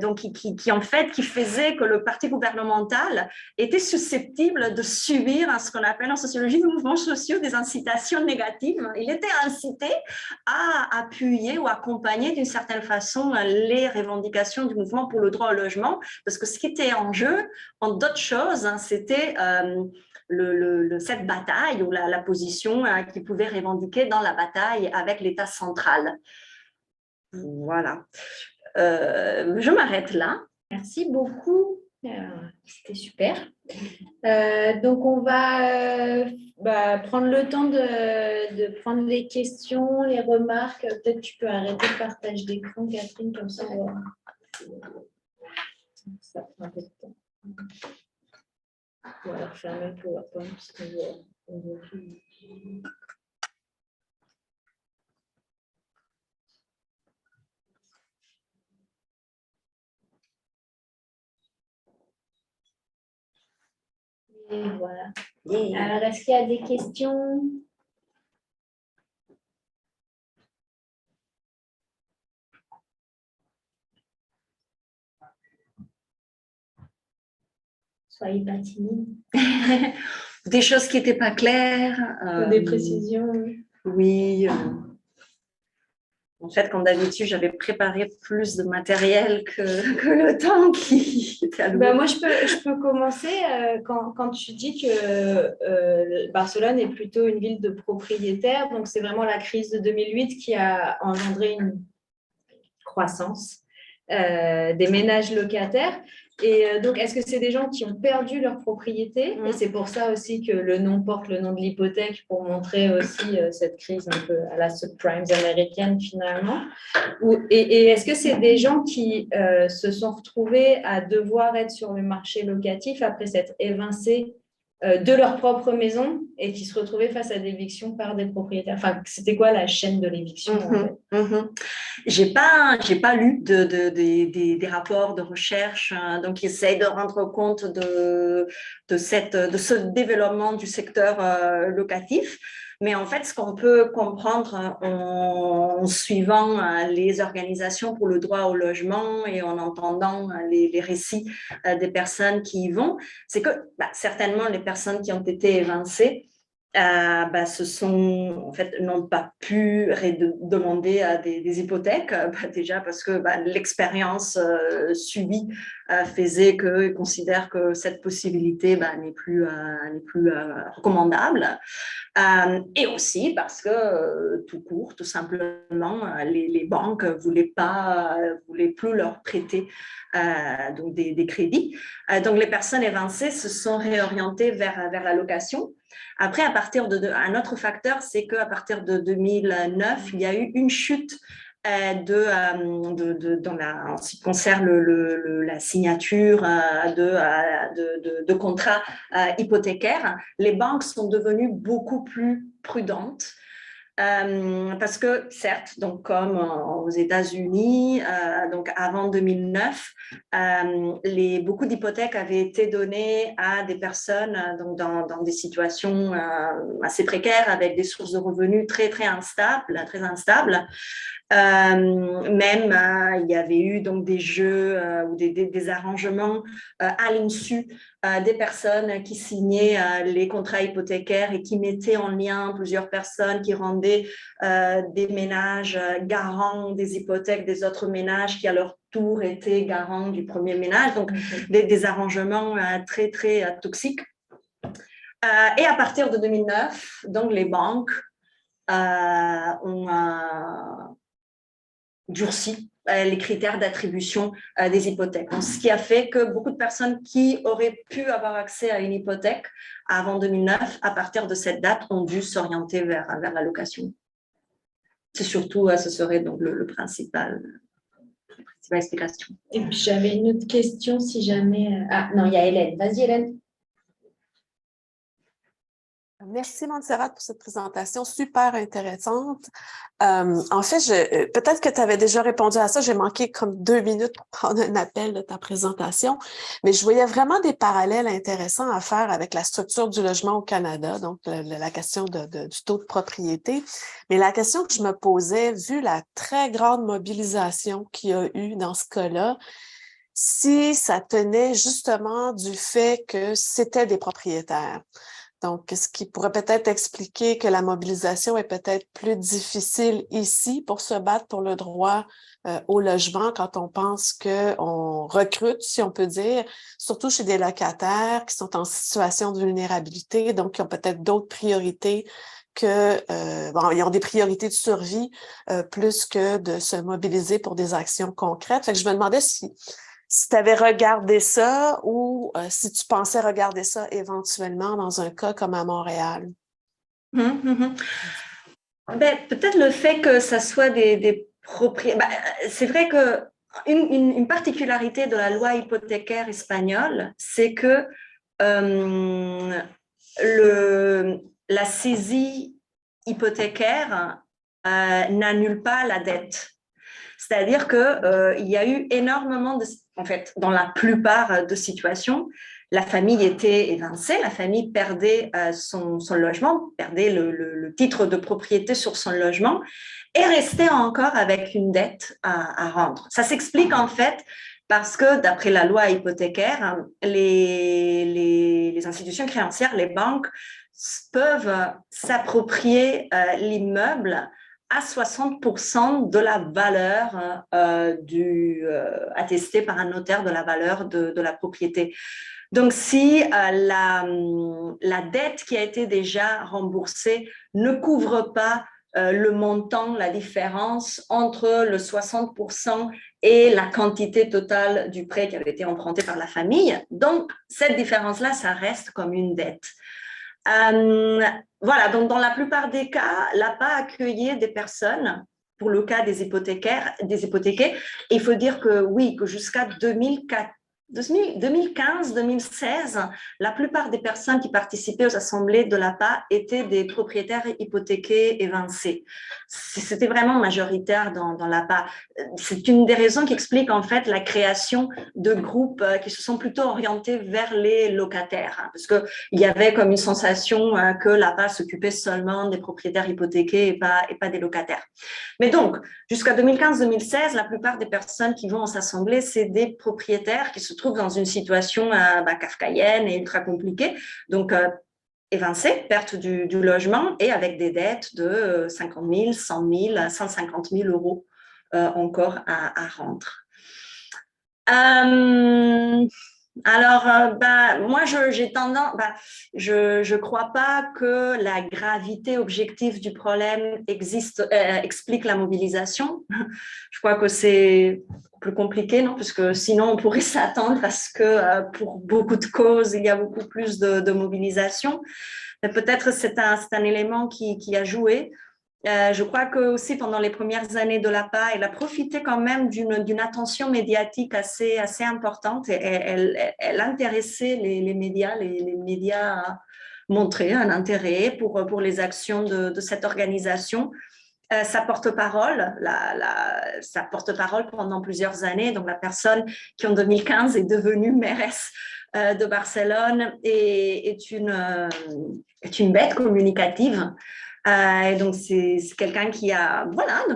A: donc qui en fait qui faisait que le parti gouvernemental était susceptible de subir ce qu'on appelle en sociologie des mouvements sociaux des incitations négatives. Il était incité à appuyer ou accompagner d'une certaine façon les revendications du mouvement pour le droit au logement, parce que ce qui était en jeu, en d'autres choses, c'était cette bataille ou la position qu'ils pouvaient revendiquer dans la bataille avec l'État central. Voilà. Je m'arrête là.
B: Merci beaucoup. C'était super. Donc, on va prendre le temps de prendre les questions, les remarques. Peut-être tu peux arrêter le partage d'écran, Catherine, comme ça. Ça prend un peu de temps. Ou alors fermer le PowerPoint parce qu'on voit plus. Et voilà. Alors, est-ce qu'il y a des questions? Soyez pas timide.
A: Des choses qui n'étaient pas claires.
B: Des précisions.
A: Oui. En fait, comme d'habitude, j'avais préparé plus de matériel que le temps qui était alloué.
B: Moi, je peux commencer quand tu dis que Barcelone est plutôt une ville de propriétaires. Donc, c'est vraiment la crise de 2008 qui a engendré une croissance des ménages locataires. Et donc, est-ce que c'est des gens qui ont perdu leur propriété? Et c'est pour ça aussi que le nom porte le nom de l'hypothèque, pour montrer aussi cette crise un peu à la subprimes américaine finalement. Et est-ce que c'est des gens qui se sont retrouvés à devoir être sur le marché locatif après s'être évincés de leur propre maison et qui se retrouvaient face à des évictions par des propriétaires? Enfin, c'était quoi la chaîne de l'éviction en fait?
A: J'ai pas lu des rapports de recherche donc qui essayent de rendre compte de ce développement du secteur locatif. Mais en fait, ce qu'on peut comprendre en suivant les organisations pour le droit au logement et en entendant les récits des personnes qui y vont, c'est que certainement les personnes qui ont été évincées en fait, n'ont pas pu demander des hypothèques, déjà parce que l'expérience subie faisait qu'ils considèrent que cette possibilité n'est plus recommandable. Et aussi parce que, tout simplement, les banques ne voulaient plus leur prêter donc des crédits. Donc, les personnes évincées se sont réorientées vers la location. Après, un autre facteur, c'est qu'à partir de 2009, il y a eu une chute en ce qui concerne la signature de contrats hypothécaires. Les banques sont devenues beaucoup plus prudentes Parce que certes, donc comme aux États-Unis, donc avant 2009, beaucoup d'hypothèques avaient été données à des personnes donc dans des situations assez précaires avec des sources de revenus très très instables, très instables. Il y avait eu donc des jeux ou des arrangements à l'insu des personnes qui signaient les contrats hypothécaires et qui mettaient en lien plusieurs personnes qui rendaient des ménages garants des hypothèques des autres ménages qui à leur tour étaient garants du premier ménage. Donc des arrangements très très toxiques. Et à partir de 2009, donc les banques ont durci les critères d'attribution des hypothèques. Donc, ce qui a fait que beaucoup de personnes qui auraient pu avoir accès à une hypothèque avant 2009, à partir de cette date, ont dû s'orienter vers la location. C'est surtout, ce serait donc la principale explication.
B: Et puis, j'avais une autre question si jamais… Ah non, il y a Hélène. Vas-y, Hélène.
C: Merci Montserrat pour cette présentation super intéressante. En fait, peut-être que tu avais déjà répondu à ça, j'ai manqué comme 2 minutes pour prendre un appel de ta présentation, mais je voyais vraiment des parallèles intéressants à faire avec la structure du logement au Canada, donc la question du taux de propriété. Mais la question que je me posais, vu la très grande mobilisation qu'il y a eu dans ce cas-là, si ça tenait justement du fait que c'était des propriétaires. Donc, ce qui pourrait peut-être expliquer que la mobilisation est peut-être plus difficile ici pour se battre pour le droit au logement quand on pense qu'on recrute, si on peut dire, surtout chez des locataires qui sont en situation de vulnérabilité, donc qui ont peut-être d'autres priorités ils ont des priorités de survie plus que de se mobiliser pour des actions concrètes. Fait que je me demandais si tu avais regardé ça ou si tu pensais regarder ça éventuellement dans un cas comme à Montréal.
A: Peut-être le fait que ça soit des propriétaires… c'est vrai que une particularité de la loi hypothécaire espagnole, c'est que la saisie hypothécaire n'annule pas la dette. C'est-à-dire qu'il y a eu énormément en fait, dans la plupart de situations, la famille était évincée, la famille perdait son logement, perdait le titre de propriété sur son logement et restait encore avec une dette à rendre. Ça s'explique en fait parce que d'après la loi hypothécaire, les institutions créancières, les banques, peuvent s'approprier l'immeuble à 60% de la valeur attestée par un notaire de la valeur de la propriété. Donc, si la dette qui a été déjà remboursée ne couvre pas le montant, la différence entre le 60% et la quantité totale du prêt qui avait été emprunté par la famille, donc cette différence-là, ça reste comme une dette. Voilà, donc dans la plupart des cas, l'APA accueillait des personnes, pour le cas des hypothéqués, et il faut dire que oui, que jusqu'à 2015-2016, la plupart des personnes qui participaient aux assemblées de l'APA étaient des propriétaires hypothéqués évincés. C'était vraiment majoritaire dans l'APA. C'est une des raisons qui explique en fait la création de groupes qui se sont plutôt orientés vers les locataires, parce qu'il y avait comme une sensation que l'APA s'occupait seulement des propriétaires hypothéqués et pas des locataires. Mais donc, jusqu'à 2015-2016, la plupart des personnes qui vont s'assembler, c'est des propriétaires qui se trouvent dans une situation kafkaïenne et ultra compliquée, donc évincés, perte du logement et avec des dettes de 50 000, 100 000, 150 000 euros encore à rendre. Alors, moi, j'ai tendance, je crois pas que la gravité objective du problème explique la mobilisation. Je crois que c'est plus compliqué, non? Parce que sinon, on pourrait s'attendre à ce que pour beaucoup de causes, il y a beaucoup plus de mobilisation. Mais peut-être c'est un élément qui a joué. Je crois que aussi pendant les premières années de l'APA, elle a profité quand même d'une attention médiatique assez importante. Et elle intéressait les médias montré un intérêt pour les actions de cette organisation. Sa porte-parole, sa porte-parole pendant plusieurs années, donc la personne qui en 2015 est devenue mairesse de Barcelone est une bête communicative. Et donc c'est quelqu'un qui a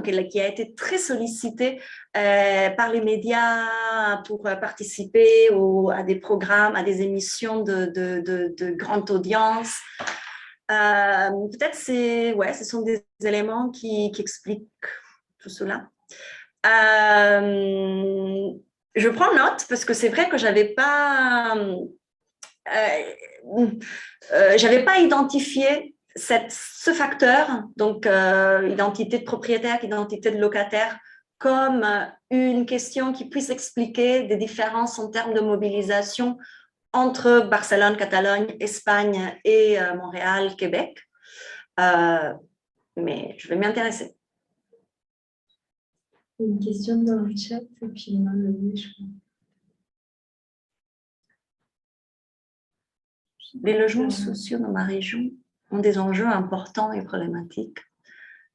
A: qui a été très sollicité par les médias pour participer à des programmes, à des émissions de grande audience. Peut-être ce sont des éléments qui expliquent tout cela. Je prends note parce que c'est vrai que j'avais pas identifié ce facteur, donc identité de propriétaire, identité de locataire, comme une question qui puisse expliquer des différences en termes de mobilisation entre Barcelone, Catalogne, Espagne et Montréal, Québec. Mais je vais m'y intéresser.
B: Une question dans le chat et puis on a levé, je crois.
A: Les logements sociaux dans ma région ont des enjeux importants et problématiques.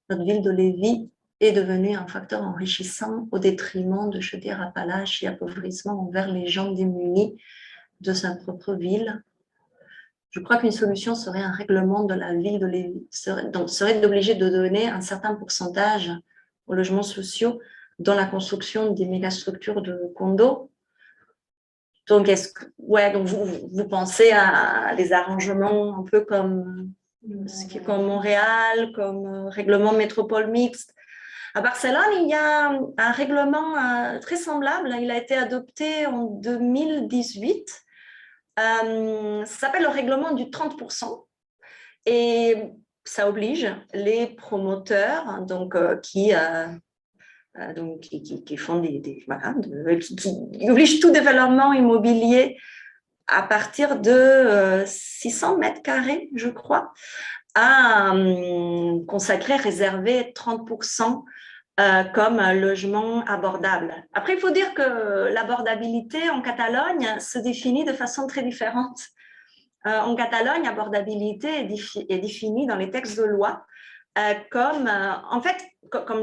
A: Notre ville de Lévis est devenue un facteur enrichissant au détriment de Chaudière-Appalaches et appauvrissement envers les gens démunis de sa propre ville. Je crois qu'une solution serait un règlement de la ville de Lévis, serait d'obliger de donner un certain pourcentage aux logements sociaux dans la construction des mégastructures de condos. Donc, donc vous pensez à des arrangements un peu comme Montréal, comme règlement métropole mixte. À Barcelone, il y a un règlement très semblable. Il a été adopté en 2018. Ça s'appelle le règlement du 30%. Et ça oblige les promoteurs qui font qui obligent tout développement immobilier à partir de 600 mètres carrés, je crois, à consacrer, réserver 30% comme logement abordable. Après, il faut dire que l'abordabilité en Catalogne se définit de façon très différente. En Catalogne, abordabilité est définie dans les textes de loi comme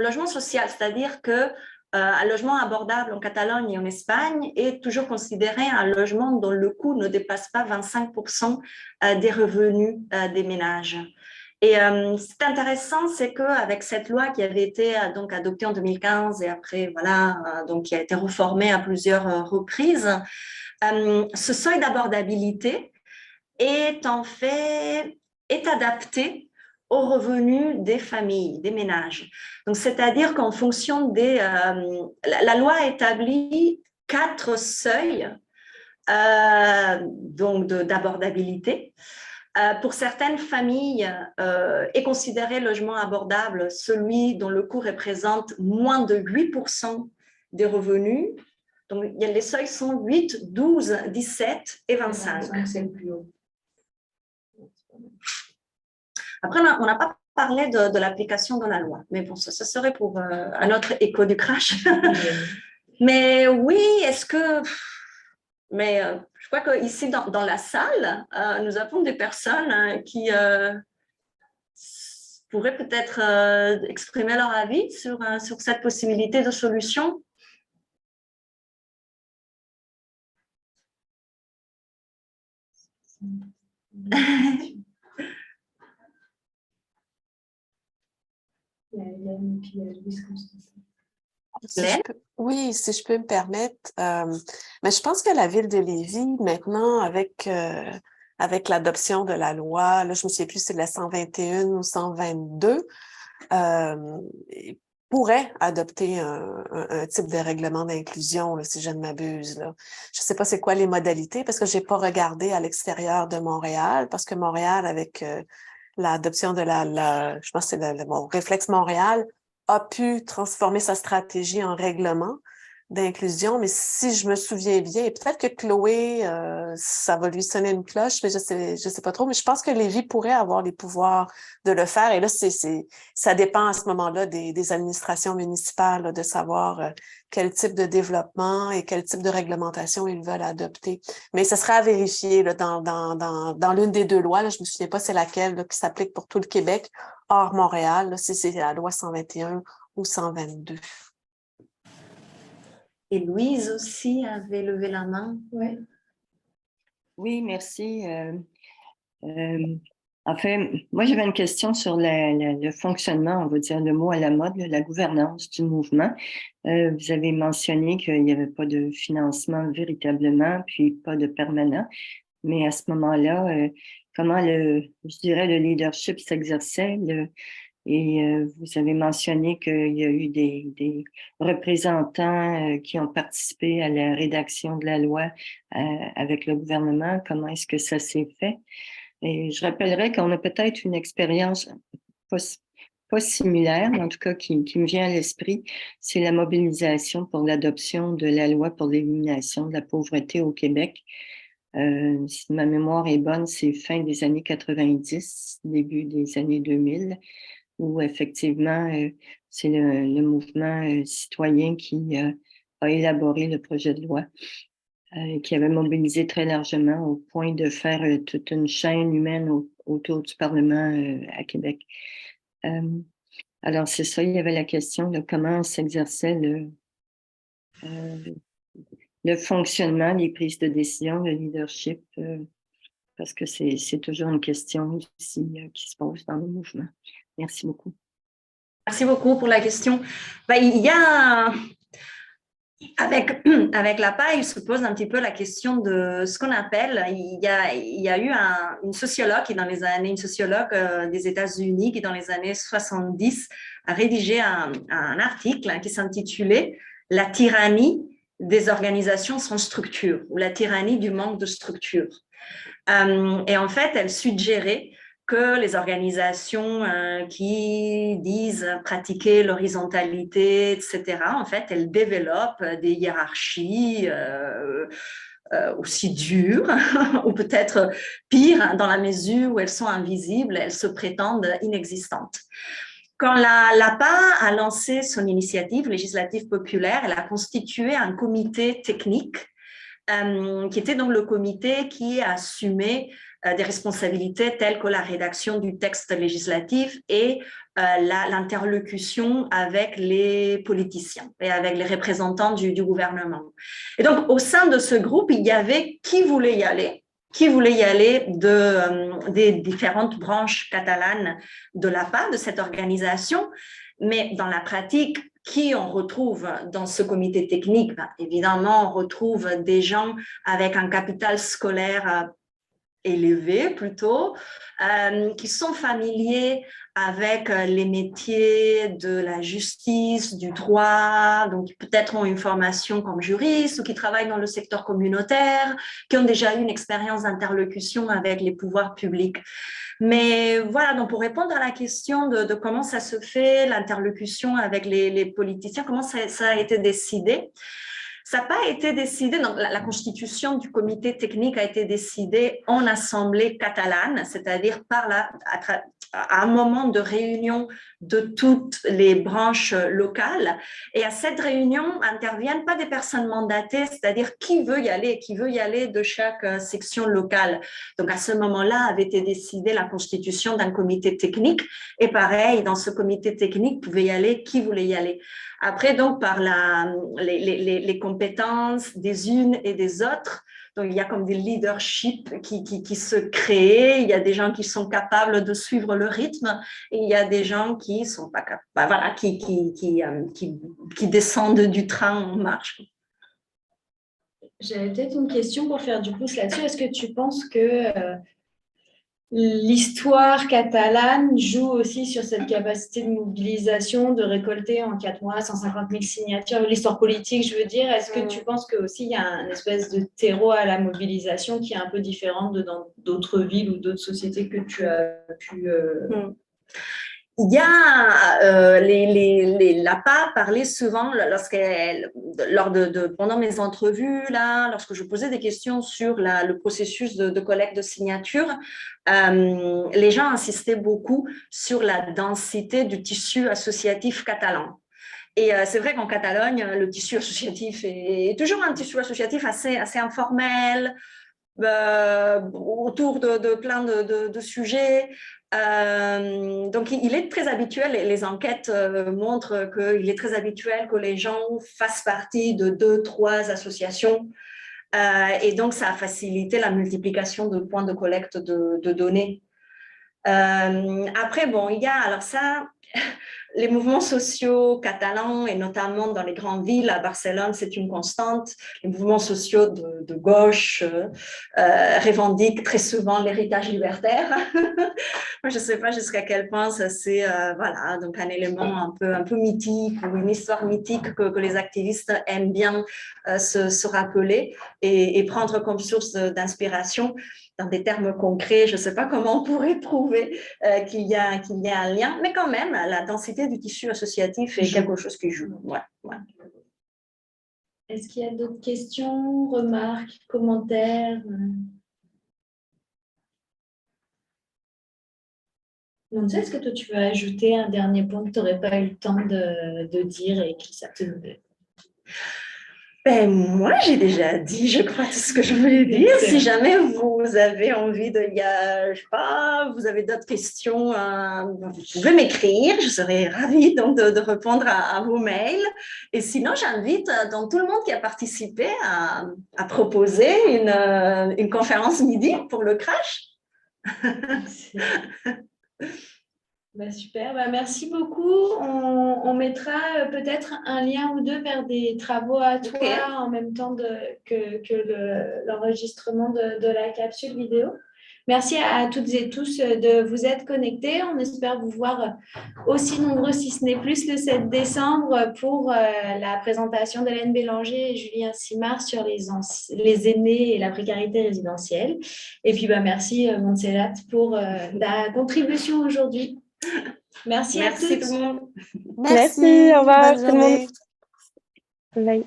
A: logement social, c'est-à-dire que un logement abordable en Catalogne et en Espagne est toujours considéré un logement dont le coût ne dépasse pas 25% des revenus des ménages. Et c'est intéressant, c'est qu'avec cette loi qui avait été donc adoptée en 2015 et après, donc qui a été reformée à plusieurs reprises, ce seuil d'abordabilité est adapté aux revenus des familles, des ménages. Donc, c'est-à-dire qu'en fonction la loi établit 4 seuils d'abordabilité. Pour certaines familles, est considéré logement abordable celui dont le coût représente moins de 8% des revenus. Donc, les seuils sont 8, 12, 17 et 25.
B: C'est le plus haut.
A: Après, on n'a pas parlé de l'application de la loi, mais bon, ça serait pour un autre écho du crash. Mais oui, je crois qu'ici, dans la salle, nous avons des personnes qui pourraient peut-être exprimer leur avis sur cette possibilité de solution.
C: Oui, si je peux me permettre. Mais je pense que la ville de Lévis, maintenant, avec l'adoption de la loi, là, je ne me souviens plus si c'est la 121 ou 122, pourrait adopter un type de règlement d'inclusion, là, si je ne m'abuse. Je ne sais pas c'est quoi les modalités, parce que je n'ai pas regardé à l'extérieur de Montréal, parce que Montréal, avec l'adoption de je pense que c'est mon Réflexe Montréal, a pu transformer sa stratégie en règlement d'inclusion, mais si je me souviens bien, et peut-être que Chloé, ça va lui sonner une cloche, mais je sais pas trop, mais je pense que Lévis pourrait avoir les pouvoirs de le faire, et là, ça dépend à ce moment-là des administrations municipales, là, de savoir quel type de développement et quel type de réglementation ils veulent adopter. Mais ce sera à vérifier là, dans l'une des deux lois. Là, je ne me souviens pas c'est laquelle là, qui s'applique pour tout le Québec, hors Montréal, là, si c'est la loi 121 ou 122.
A: Et Louise aussi avait levé la main.
B: Ouais.
D: Oui, merci. En fait, moi, j'avais une question sur le fonctionnement, on va dire le mot à la mode, la gouvernance du mouvement. Vous avez mentionné qu'il n'y avait pas de financement véritablement, puis pas de permanent. Mais à ce moment-là, comment je dirais, le leadership s'exerçait? Et vous avez mentionné qu'il y a eu des représentants qui ont participé à la rédaction de la loi avec le gouvernement. Comment est-ce que ça s'est fait? Et je rappellerai qu'on a peut-être une expérience pas similaire, mais en tout cas qui me vient à l'esprit, c'est la mobilisation pour l'adoption de la loi pour l'élimination de la pauvreté au Québec. Si ma mémoire est bonne, c'est fin des années 90, début des années 2000, où effectivement, c'est le mouvement citoyen qui a élaboré le projet de loi, qui avait mobilisé très largement au point de faire toute une chaîne humaine autour du Parlement à Québec. Alors, c'est ça, il y avait la question de comment s'exerçait le fonctionnement, les prises de décision, le leadership, parce que c'est toujours une question ici qui se pose dans le mouvement. Merci beaucoup.
A: Merci beaucoup pour la question. Il y a, avec l'APA, il se pose un petit peu la question de ce qu'on appelle, il y a eu une sociologue une sociologue des États-Unis qui, dans les années 70, a rédigé un article qui s'intitulait « La tyrannie des organisations sans structure » ou « La tyrannie du manque de structure ». Et en fait, elle suggérait que les organisations qui disent pratiquer l'horizontalité, etc., en fait, elles développent des hiérarchies aussi dures, ou peut-être pire, dans la mesure où elles sont invisibles, elles se prétendent inexistantes. Quand l'APA a lancé son initiative législative populaire, elle a constitué un comité technique qui était donc le comité qui assumait des responsabilités telles que la rédaction du texte législatif et l'interlocution avec les politiciens et avec les représentants du gouvernement. Et donc, au sein de ce groupe, il y avait qui voulait y aller des différentes branches catalanes de l'APA, de cette organisation, mais dans la pratique, qui on retrouve dans ce comité technique? Évidemment, on retrouve des gens avec un capital scolaire élevé plutôt, qui sont familiers avec les métiers de la justice, du droit, donc peut-être ont une formation comme juriste ou qui travaillent dans le secteur communautaire, qui ont déjà eu une expérience d'interlocution avec les pouvoirs publics. Mais voilà, donc pour répondre à la question de comment ça se fait, l'interlocution avec les politiciens, comment ça a été décidé, ça n'a pas été décidé, donc la constitution du comité technique a été décidée en assemblée catalane, c'est-à-dire à un moment de réunion de toutes les branches locales. Et à cette réunion interviennent pas des personnes mandatées, c'est-à-dire qui veut y aller de chaque section locale. Donc à ce moment-là avait été décidée la constitution d'un comité technique. Et pareil, dans ce comité technique pouvait y aller qui voulait y aller. Après, donc, par les compétences des unes et des autres, donc il y a comme des leaderships qui se créent, il y a des gens qui sont capables de suivre le rythme et il y a des gens qui sont pas capables, voilà, qui descendent du train en marche.
B: J'avais peut-être une question pour faire du pouce là-dessus. Est-ce que tu penses que l'histoire catalane joue aussi sur cette capacité de mobilisation, de récolter en 4 mois 150 000 signatures, l'histoire politique, je veux dire. Est-ce que tu penses qu'aussi il y a une espèce de terreau à la mobilisation qui est un peu différente de dans d'autres villes ou d'autres sociétés que tu as pu…
A: Il y a l'APA parlait souvent pendant mes entrevues là, lorsque je posais des questions sur le processus de collecte de signatures, les gens insistaient beaucoup sur la densité du tissu associatif catalan. Et c'est vrai qu'en Catalogne, le tissu associatif est toujours un tissu associatif assez informel, autour de plein de sujets. Donc, il est très habituel, et les enquêtes montrent qu'il est très habituel que les gens fassent partie de 2, 3 associations. Et donc, ça a facilité la multiplication de points de collecte de données. Après, bon, il y a, alors ça, les mouvements sociaux catalans, et notamment dans les grandes villes, à Barcelone, c'est une constante. Les mouvements sociaux de gauche revendiquent très souvent l'héritage libertaire. Moi, je ne sais pas jusqu'à quel point ça c'est voilà, donc un élément un peu mythique, ou une histoire mythique que les activistes aiment bien se rappeler et prendre comme source d'inspiration. Dans des termes concrets, je ne sais pas comment on pourrait prouver qu'il y a un lien, mais quand même, la densité du tissu associatif est quelque chose qui joue. Ouais, ouais.
B: Est-ce qu'il y a d'autres questions, remarques, commentaires? Monza, est-ce que toi, tu veux ajouter un dernier point que tu n'aurais pas eu le temps de dire et qui ça te...
A: Ben, moi, j'ai déjà dit, je crois, tout ce que je voulais dire. Si jamais vous avez envie je sais pas, vous avez d'autres questions, vous pouvez m'écrire. Je serai ravie donc de répondre à vos mails. Et sinon, j'invite donc tout le monde qui a participé à proposer une conférence midi pour le crash.
B: Super, merci beaucoup. On mettra peut-être un lien ou deux vers des travaux à toi en même temps que l'enregistrement de la capsule vidéo. Merci à toutes et tous de vous être connectés. On espère vous voir aussi nombreux, si ce n'est plus, le 7 décembre pour la présentation d'Hélène Bélanger et Julien Simard sur les aînés et la précarité résidentielle. Et puis, merci Montserrat pour ta contribution aujourd'hui. Merci à tous.
A: Tout le monde.
C: Merci,
E: au revoir
C: bonne journée.
E: Bye.